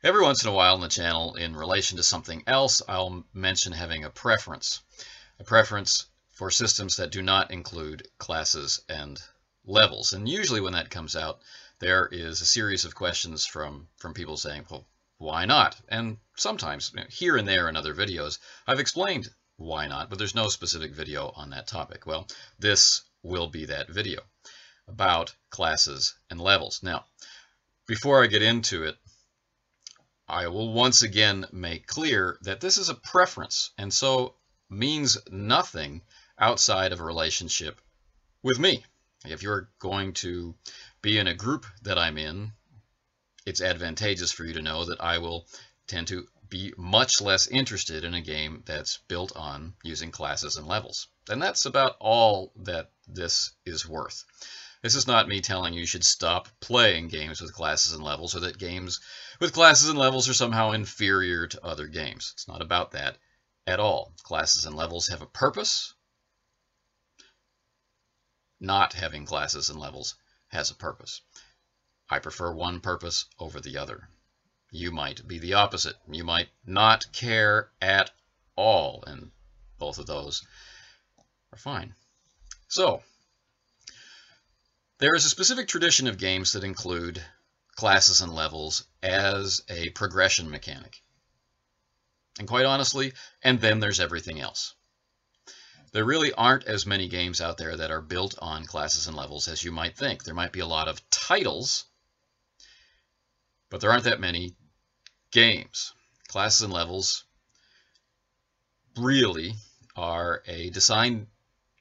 Every once in a while on the channel, in relation to something else, I'll mention having a preference for systems that do not include classes and levels. And usually when that comes out, there is a series of questions from people saying, well, why not? And sometimes, here and there in other videos, I've explained why not, but there's no specific video on that topic. Well, this will be that video about classes and levels. Now, before I get into it, I will once again make clear that this is a preference, and so means nothing outside of a relationship with me. If you're going to be in a group that I'm in, it's advantageous for you to know that I will tend to be much less interested in a game that's built on using classes and levels. And that's about all that this is worth. This is not me telling you should stop playing games with classes and levels, or that games with classes and levels are somehow inferior to other games. It's not about that at all. Classes and levels have a purpose. Not having classes and levels has a purpose. I prefer one purpose over the other. You might be the opposite. You might not care at all, and both of those are fine. So, there is a specific tradition of games that include classes and levels as a progression mechanic. And quite honestly, and then there's everything else. There really aren't as many games out there that are built on classes and levels as you might think. There might be a lot of titles, but there aren't that many games. Classes and levels really are a design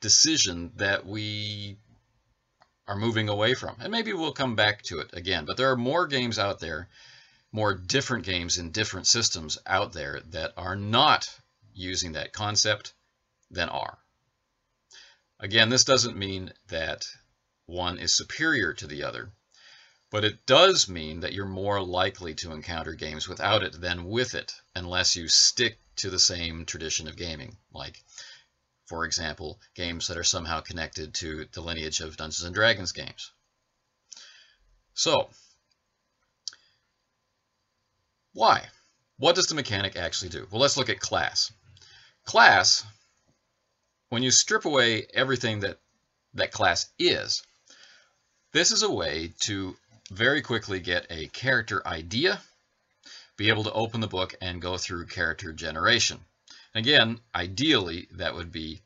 decision that we are moving away from. And maybe we'll come back to it again. But there are more games out there, more different games in different systems out there that are not using that concept than are. Again, this doesn't mean that one is superior to the other, but it does mean that you're more likely to encounter games without it than with it, unless you stick to the same tradition of gaming, like, for example, games that are somehow connected to the lineage of Dungeons and Dragons games. So, why? What does the mechanic actually do? Well, let's look at class. Class, when you strip away everything that class is, this is a way to very quickly get a character idea, be able to open the book and go through character generation. Again, ideally, that would be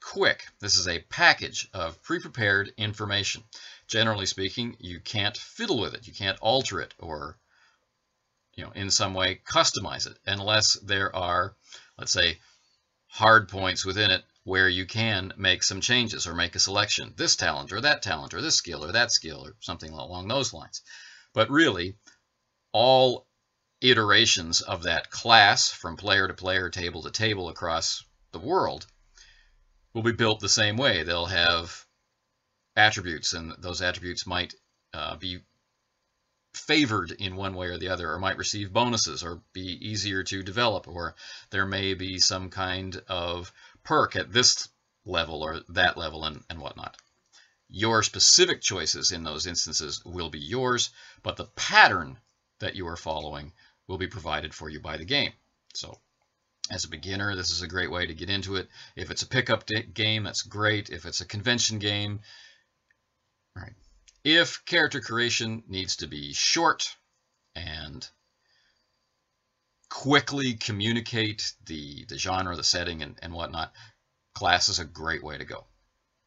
quick. This is a package of pre-prepared information. Generally speaking, you can't fiddle with it. You can't alter it or, in some way customize it unless there are, let's say, hard points within it where you can make some changes or make a selection. This talent or this skill or that skill or something along those lines. But really, all iterations of that class from player to player, table to table across the world will be built the same way. They'll have attributes, and those attributes might be favored in one way or the other, or might receive bonuses or be easier to develop, or there may be some kind of perk at this level or that level and whatnot. Your specific choices in those instances will be yours, but the pattern that you are following will be provided for you by the game. So as a beginner, this is a great way to get into it. If it's a pickup game, that's great. If it's a convention game, right. If character creation needs to be short and quickly communicate the genre, the setting, and whatnot, class is a great way to go.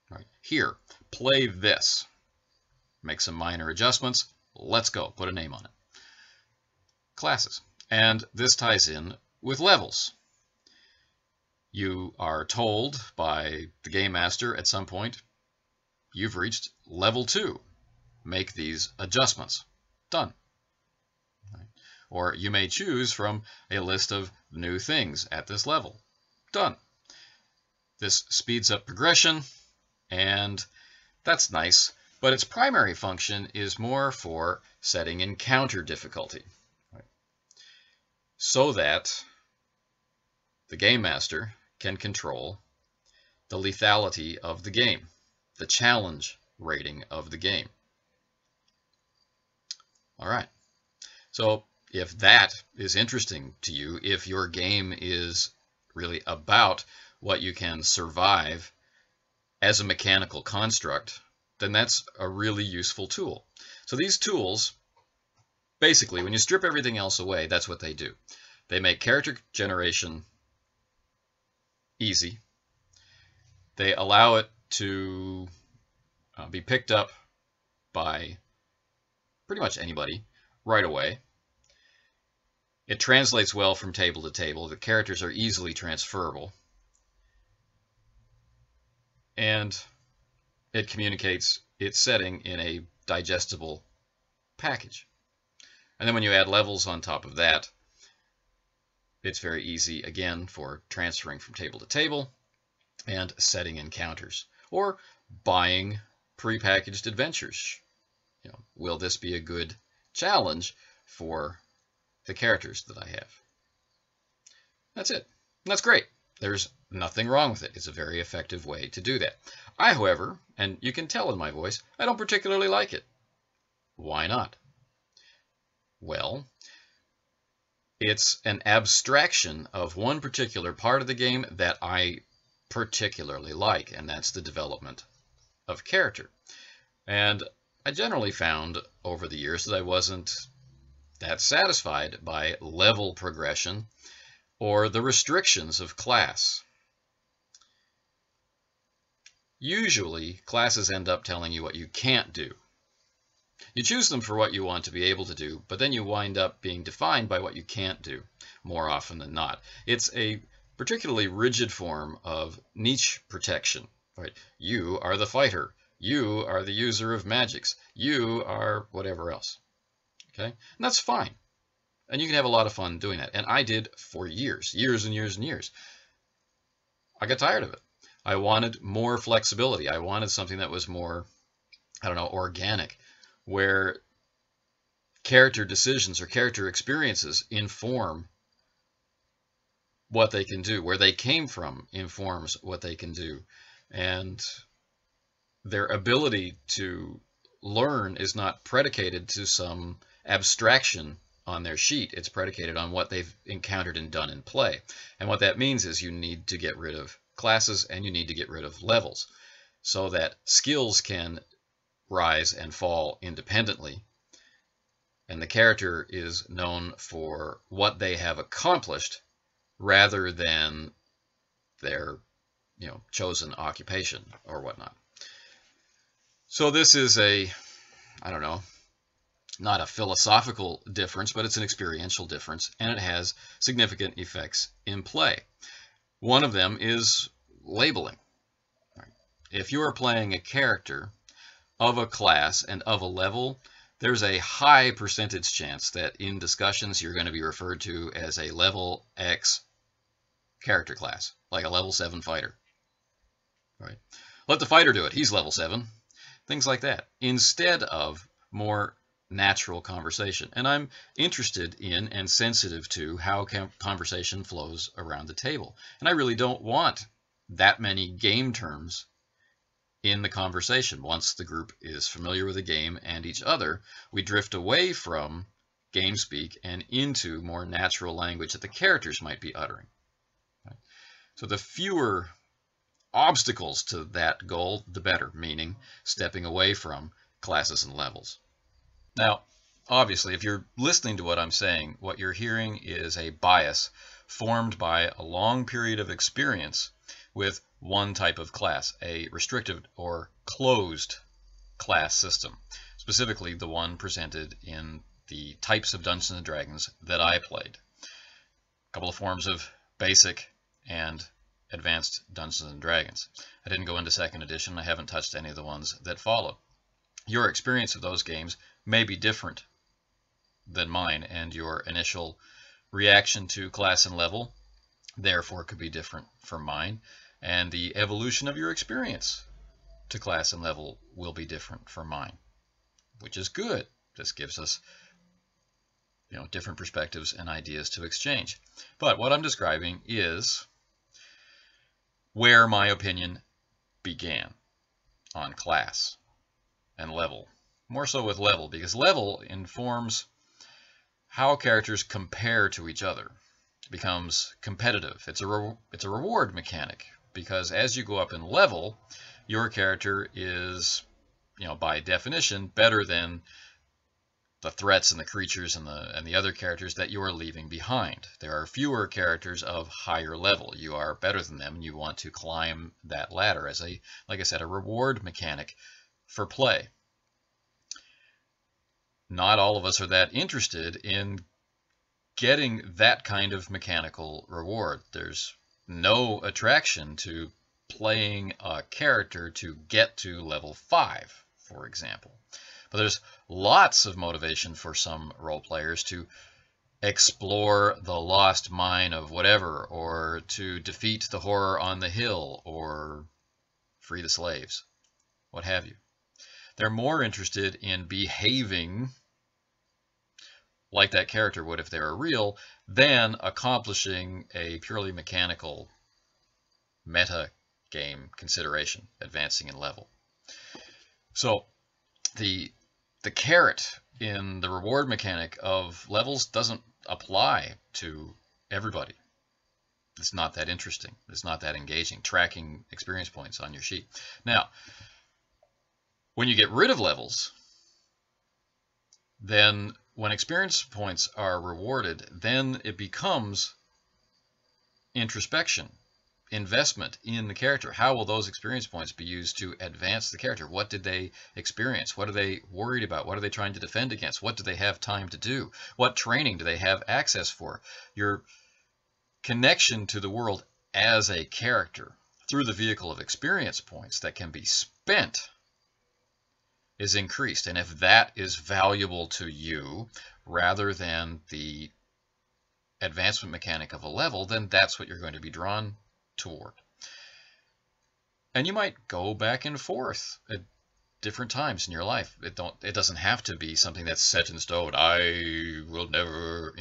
Right. Here, play this. Make some minor adjustments. Let's go. Put a name on it. Classes. And this ties in with levels. You are told by the game master at some point, you've reached level 2. Make these adjustments. Done. Right. Or you may choose from a list of new things at this level. Done. This speeds up progression, and that's nice, but its primary function is more for setting encounter difficulty. Right. So that the game master can control the lethality of the game, the challenge rating of the game. All right. So if that is interesting to you, if your game is really about what you can survive as a mechanical construct, then that's a really useful tool. So these tools, basically, when you strip everything else away, that's what they do. They make character generation easy. They allow it to be picked up by pretty much anybody right away. It translates well from table to table. The characters are easily transferable. And it communicates its setting in a digestible package. And then when you add levels on top of that, it's very easy, again, for transferring from table to table and setting encounters or buying prepackaged adventures. Will this be a good challenge for the characters that I have? That's it. And that's great. There's nothing wrong with it. It's a very effective way to do that. I, however, and you can tell in my voice, I don't particularly like it. Why not? Well, it's an abstraction of one particular part of the game that I particularly like, and that's the development of character. And I generally found over the years that I wasn't that satisfied by level progression or the restrictions of class. Usually, classes end up telling you what you can't do. You choose them for what you want to be able to do, but then you wind up being defined by what you can't do, more often than not. It's a particularly rigid form of niche protection. Right? You are the fighter. You are the user of magics. You are whatever else. Okay? And that's fine. And you can have a lot of fun doing that. And I did for years, years and years and years. I got tired of it. I wanted more flexibility. I wanted something that was more, organic, where character decisions or character experiences inform what they can do. Where they came from informs what they can do. And their ability to learn is not predicated to some abstraction on their sheet. It's predicated on what they've encountered and done in play. And what that means is you need to get rid of classes and you need to get rid of levels so that skills can rise and fall independently. And the character is known for what they have accomplished rather than their, chosen occupation or whatnot. So this is not a philosophical difference, but it's an experiential difference, and it has significant effects in play. One of them is labeling. If you are playing a character of a class and of a level, there's a high percentage chance that in discussions you're going to be referred to as a level X character class, like a level 7 fighter. Right? Let the fighter do it. He's level 7. Things like that, instead of more natural conversation. And I'm interested in and sensitive to how conversation flows around the table. And I really don't want that many game terms in the conversation. Once the group is familiar with the game and each other, we drift away from game speak and into more natural language that the characters might be uttering. Right? So the fewer obstacles to that goal, the better, meaning stepping away from classes and levels. Now, obviously, if you're listening to what I'm saying, what you're hearing is a bias formed by a long period of experience with one type of class, a restricted or closed class system, specifically the one presented in the types of Dungeons & Dragons that I played. A couple of forms of basic and advanced Dungeons & Dragons. I didn't go into 2nd edition. I haven't touched any of the ones that follow. Your experience of those games may be different than mine, and your initial reaction to class and level therefore could be different from mine, and the evolution of your experience to class and level will be different from mine, which is good. This gives us different perspectives and ideas to exchange. But what I'm describing is where my opinion began on class and level. More so with level, because level informs how characters compare to each other. It becomes competitive. It's a reward mechanic, because as you go up in level, your character is, by definition, better than the threats and the creatures and the other characters that you are leaving behind. There are fewer characters of higher level. You are better than them, and you want to climb that ladder as like I said, a reward mechanic for play. Not all of us are that interested in getting that kind of mechanical reward. There's no attraction to playing a character to get to level 5, for example. But there's lots of motivation for some role players to explore the lost mine of whatever, or to defeat the horror on the hill, or free the slaves, what have you. They're more interested in behaving like that character would if they were real, than accomplishing a purely mechanical meta game consideration, advancing in level. So the carrot in the reward mechanic of levels doesn't apply to everybody. It's not that interesting. It's not that engaging, tracking experience points on your sheet. Now, when you get rid of levels, then when experience points are rewarded, then it becomes introspection, investment in the character. How will those experience points be used to advance the character? What did they experience? What are they worried about? What are they trying to defend against? What do they have time to do? What training do they have access for? Your connection to the world as a character through the vehicle of experience points that can be spent is increased. And if that is valuable to you rather than the advancement mechanic of a level, then that's what you're going to be drawn toward. And you might go back and forth at different times in your life. It doesn't have to be something that's set in stone. I will never,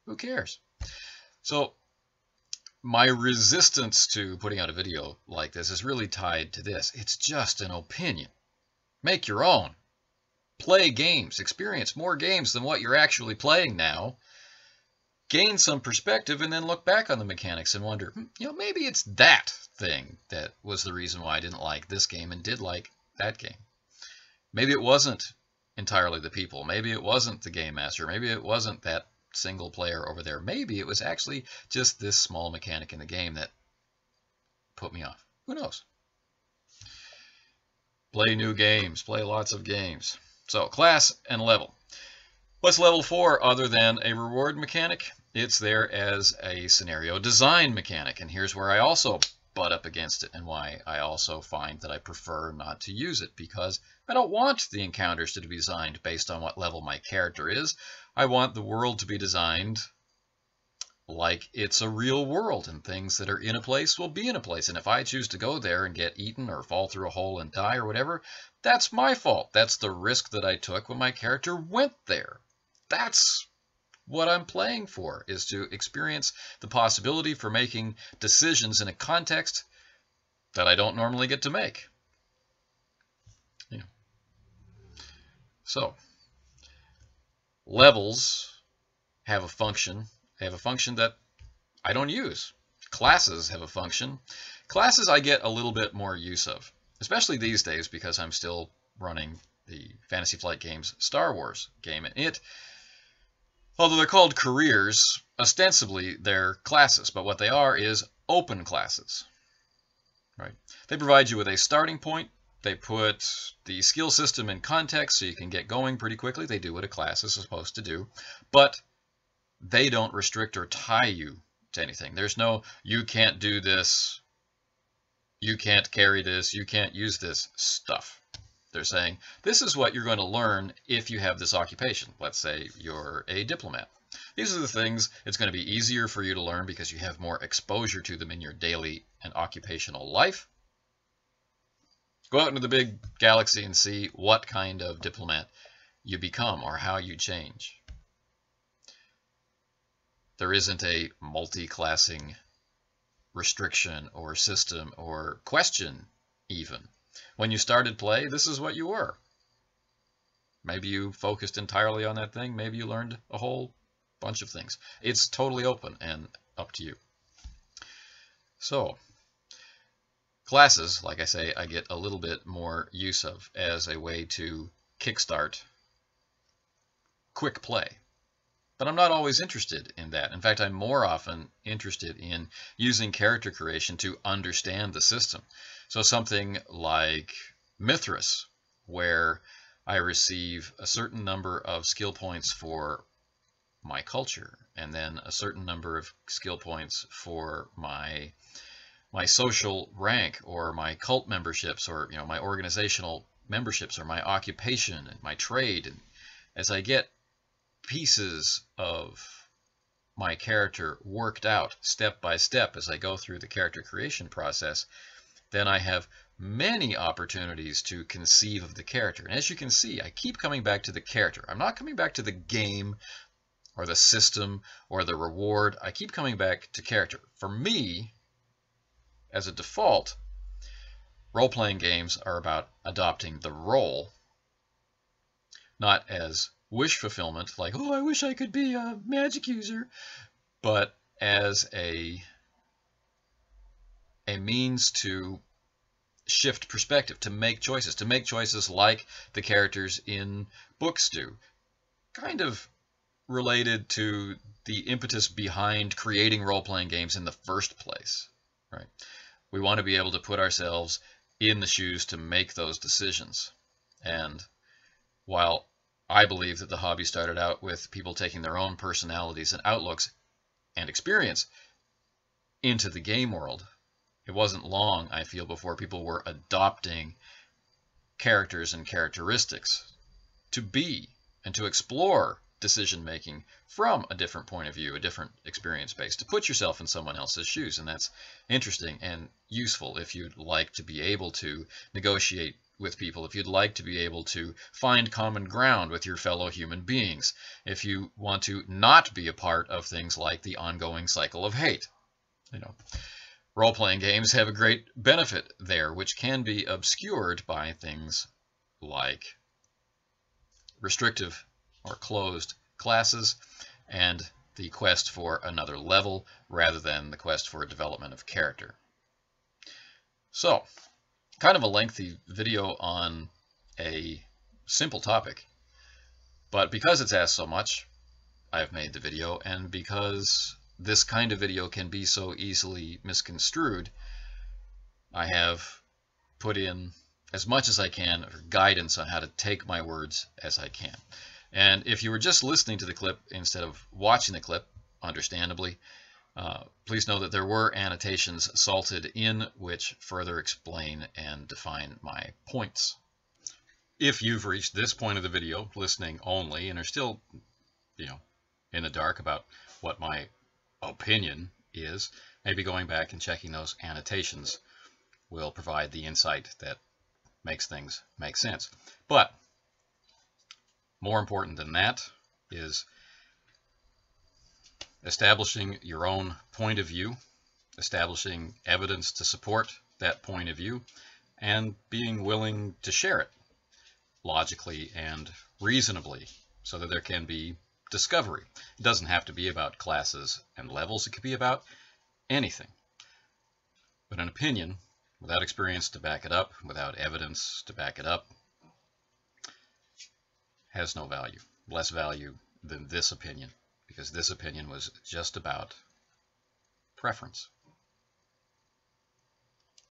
who cares? So my resistance to putting out a video like this is really tied to this. It's just an opinion. Make your own. Play games. Experience more games than what you're actually playing now. Gain some perspective, and then look back on the mechanics and wonder, maybe it's that thing that was the reason why I didn't like this game and did like that game. Maybe it wasn't entirely the people. Maybe it wasn't the game master. Maybe it wasn't that single player over there. Maybe it was actually just this small mechanic in the game that put me off. Who knows? Play new games. Play lots of games. So, class and level. What's level for other than a reward mechanic? It's there as a scenario design mechanic, and here's where I also butt up against it, and why I also find that I prefer not to use it, because I don't want the encounters to be designed based on what level my character is. I want the world to be designed like it's a real world, and things that are in a place will be in a place, and if I choose to go there and get eaten or fall through a hole and die or whatever, that's my fault. That's the risk that I took when my character went there. That's what I'm playing for, is to experience the possibility for making decisions in a context that I don't normally get to make. So, levels have a function. They have a function that I don't use. Classes have a function. Classes I get a little bit more use of, especially these days because I'm still running the Fantasy Flight Games Star Wars game, and although they're called careers, ostensibly they're classes, but what they are is open classes. Right? They provide you with a starting point. They put the skill system in context so you can get going pretty quickly. They do what a class is supposed to do, but they don't restrict or tie you to anything. There's no, you can't do this, you can't carry this, you can't use this stuff. They're saying, this is what you're going to learn if you have this occupation. Let's say you're a diplomat. These are the things it's going to be easier for you to learn because you have more exposure to them in your daily and occupational life. Go out into the big galaxy and see what kind of diplomat you become or how you change. There isn't a multi-classing restriction or system or question even. When you started play, this is what you were. Maybe you focused entirely on that thing. Maybe you learned a whole bunch of things. It's totally open and up to you. So, classes, like I say, I get a little bit more use of as a way to kickstart quick play. But I'm not always interested in that. In fact, I'm more often interested in using character creation to understand the system. So something like Mithras, where I receive a certain number of skill points for my culture, and then a certain number of skill points for my social rank, or my cult memberships, or my organizational memberships, or my occupation and my trade. And as I get pieces of my character worked out step by step as I go through the character creation process, then I have many opportunities to conceive of the character. And as you can see, I keep coming back to the character. I'm not coming back to the game or the system or the reward. I keep coming back to character. For me, as a default, role-playing games are about adopting the role, not as wish fulfillment, like, oh, I wish I could be a magic user, but as a means to shift perspective, to make choices like the characters in books do, kind of related to the impetus behind creating role-playing games in the first place, right? We want to be able to put ourselves in the shoes to make those decisions. And while I believe that the hobby started out with people taking their own personalities and outlooks and experience into the game world, it wasn't long, I feel, before people were adopting characters and characteristics to be and to explore decision making from a different point of view, a different experience base, to put yourself in someone else's shoes. And that's interesting and useful if you'd like to be able to negotiate with people, if you'd like to be able to find common ground with your fellow human beings, if you want to not be a part of things like the ongoing cycle of hate. Role-playing games have a great benefit there, which can be obscured by things like restrictive or closed classes and the quest for another level rather than the quest for development of character. So, kind of a lengthy video on a simple topic, but because it's asked so much, I've made the video, and because this kind of video can be so easily misconstrued, I have put in as much as I can for guidance on how to take my words as I can. And if you were just listening to the clip instead of watching the clip, understandably, please know that there were annotations salted in which further explain and define my points. If you've reached this point of the video, listening only, and are still, in the dark about what my opinion is, maybe going back and checking those annotations will provide the insight that makes things make sense. But more important than that is establishing your own point of view, establishing evidence to support that point of view, and being willing to share it logically and reasonably so that there can be discovery. It doesn't have to be about classes and levels. It could be about anything. But an opinion, without experience to back it up, without evidence to back it up, has no value. Less value than this opinion, because this opinion was just about preference.